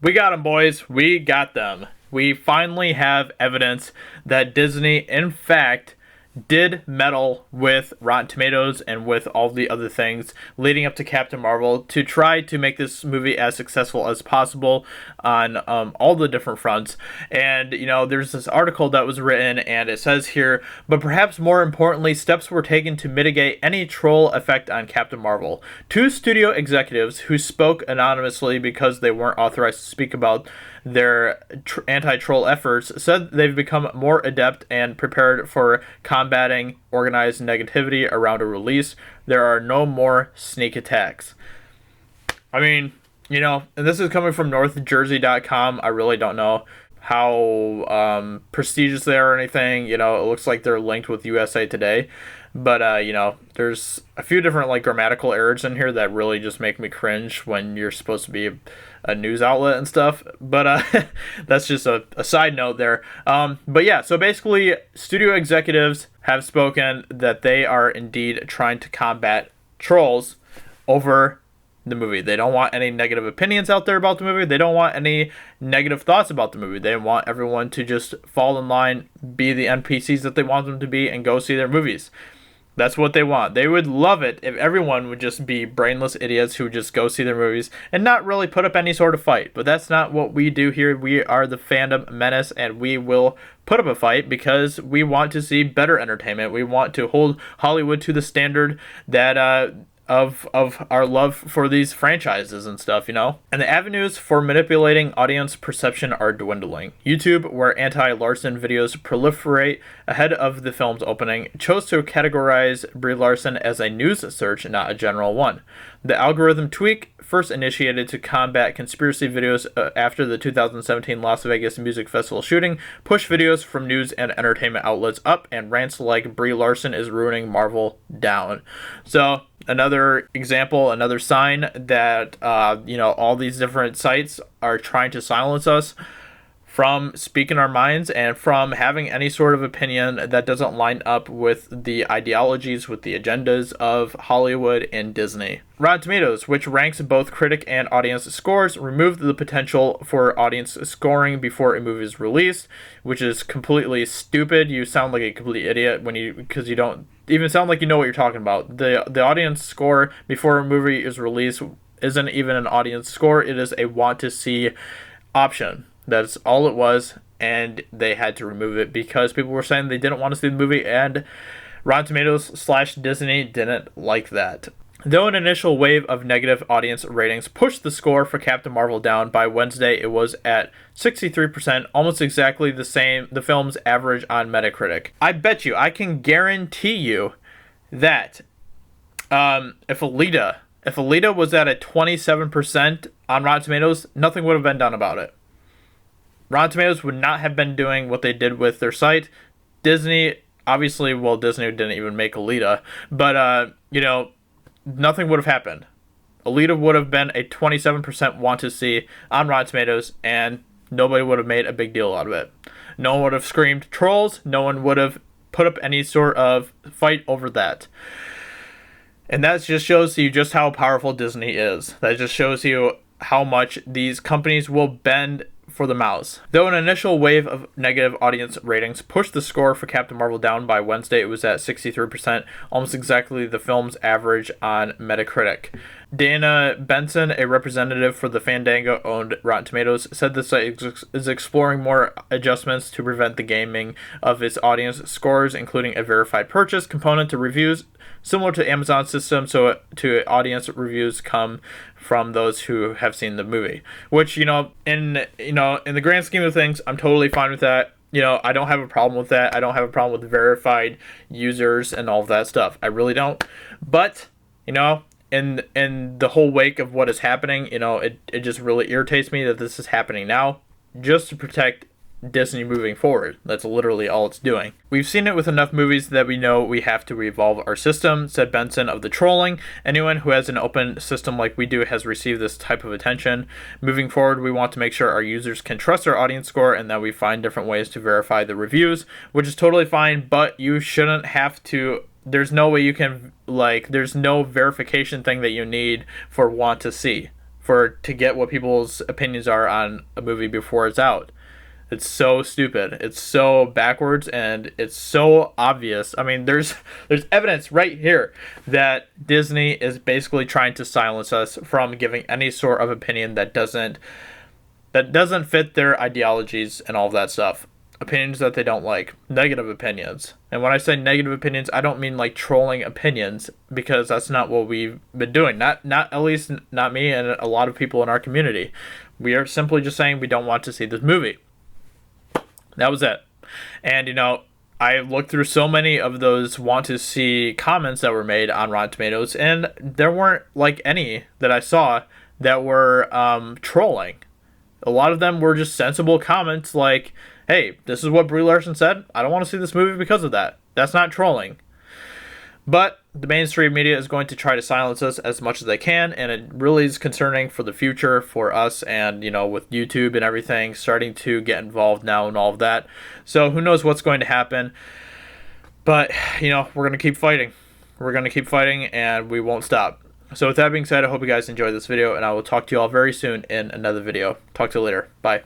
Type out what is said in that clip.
We got them, boys. We got them. We finally have evidence that Disney, in fact, did meddle with Rotten Tomatoes and with all the other things leading up to Captain Marvel to try to make this movie as successful as possible on all the different fronts. And, there's this article that was written, and it says here, but perhaps more importantly, steps were taken to mitigate any troll effect on Captain Marvel. Two studio executives who spoke anonymously because they weren't authorized to speak about their anti-troll efforts said they've become more adept and prepared for combating organized negativity around a release. There are no more sneak attacks. I mean, and this is coming from NorthJersey.com. I really don't know how prestigious they are or anything. It looks like they're linked with USA Today. But, there's a few different, grammatical errors in here that really just make me cringe when you're supposed to be a news outlet and stuff. But that's just a side note there. But yeah, so basically, studio executives have spoken that they are indeed trying to combat trolls over the movie. They don't want any negative opinions out there about the movie. They don't want any negative thoughts about the movie. They want everyone to just fall in line, be the NPCs that they want them to be, and go see their movies. That's what they want. They would love it if everyone would just be brainless idiots who just go see their movies and not really put up any sort of fight. But that's not what we do here. We are the fandom menace, and we will put up a fight because we want to see better entertainment. We want to hold Hollywood to the standard that of our love for these franchises and stuff, And the avenues for manipulating audience perception are dwindling. YouTube, where anti-Larson videos proliferate ahead of the film's opening, chose to categorize Brie Larson as a news search, not a general one. The algorithm tweak, first initiated to combat conspiracy videos after the 2017 Las Vegas Music Festival shooting, pushed videos from news and entertainment outlets up, and rants like Brie Larson is ruining Marvel down. So, another example, another sign that, all these different sites are trying to silence us from speaking our minds and from having any sort of opinion that doesn't line up with the ideologies, with the agendas of Hollywood and Disney. Rotten Tomatoes, which ranks both critic and audience scores, removed the potential for audience scoring before a movie is released, which is completely stupid. You sound like a complete idiot because you don't even sound like you know what you're talking about. The audience score before a movie is released isn't even an audience score. It is a want to see option. That's all it was, and they had to remove it because people were saying they didn't want to see the movie, and Rotten Tomatoes / Disney didn't like that. Though an initial wave of negative audience ratings pushed the score for Captain Marvel down, by Wednesday it was at 63%, almost exactly the same the film's average on Metacritic. I bet you, I can guarantee you that if Alita was at a 27% on Rotten Tomatoes, nothing would have been done about it. Rotten Tomatoes would not have been doing what they did with their site. Disney, obviously, Disney didn't even make Alita, but, nothing would have happened. Alita would have been a 27% want to see on Rotten Tomatoes, and nobody would have made a big deal out of it. No one would have screamed trolls. No one would have put up any sort of fight over that. And that just shows you just how powerful Disney is. That just shows you how much these companies will bend for the mouse. Though an initial wave of negative audience ratings pushed the score for Captain Marvel down, by Wednesday it was at 63%, almost exactly the film's average on Metacritic. Dana Benson, a representative for the Fandango-owned Rotten Tomatoes, said the site is exploring more adjustments to prevent the gaming of its audience scores, including a verified purchase component to reviews, similar to Amazon's system, so to audience reviews come from those who have seen the movie. Which, in the grand scheme of things, I'm totally fine with that. I don't have a problem with that. I don't have a problem with verified users and all of that stuff. I really don't. But, in the whole wake of what is happening, it just really irritates me that this is happening now, just to protect Disney moving forward. That's literally all it's doing. We've seen it with enough movies that we know we have to revolve our system, said Benson of the trolling. Anyone who has an open system like we do has received this type of attention. Moving forward, we want to make sure our users can trust our audience score and that we find different ways to verify the reviews, which is totally fine, but you shouldn't have to. There's no way you can, there's no verification thing that you need for want to see. to get what people's opinions are on a movie before it's out. It's so stupid. It's so backwards, and it's so obvious. I mean, there's evidence right here that Disney is basically trying to silence us from giving any sort of opinion that doesn't fit their ideologies and all of that stuff. Opinions that they don't like, negative opinions. And when I say negative opinions, I don't mean like trolling opinions, because that's not what we've been doing. Not at least not me and a lot of people in our community. We are simply just saying we don't want to see this movie. That was it. And, you know, I looked through so many of those want to see comments that were made on Rotten Tomatoes, and there weren't like any that I saw that were trolling. A lot of them were just sensible comments like, hey, this is what Brie Larson said. I don't want to see this movie because of that. That's not trolling. But the mainstream media is going to try to silence us as much as they can, and it really is concerning for the future for us, and, you know, with YouTube and everything starting to get involved now and all of that. So who knows what's going to happen. But, you know, we're going to keep fighting. We're going to keep fighting, and we won't stop. So with that being said, I hope you guys enjoyed this video, and I will talk to you all very soon in another video. Talk to you later. Bye.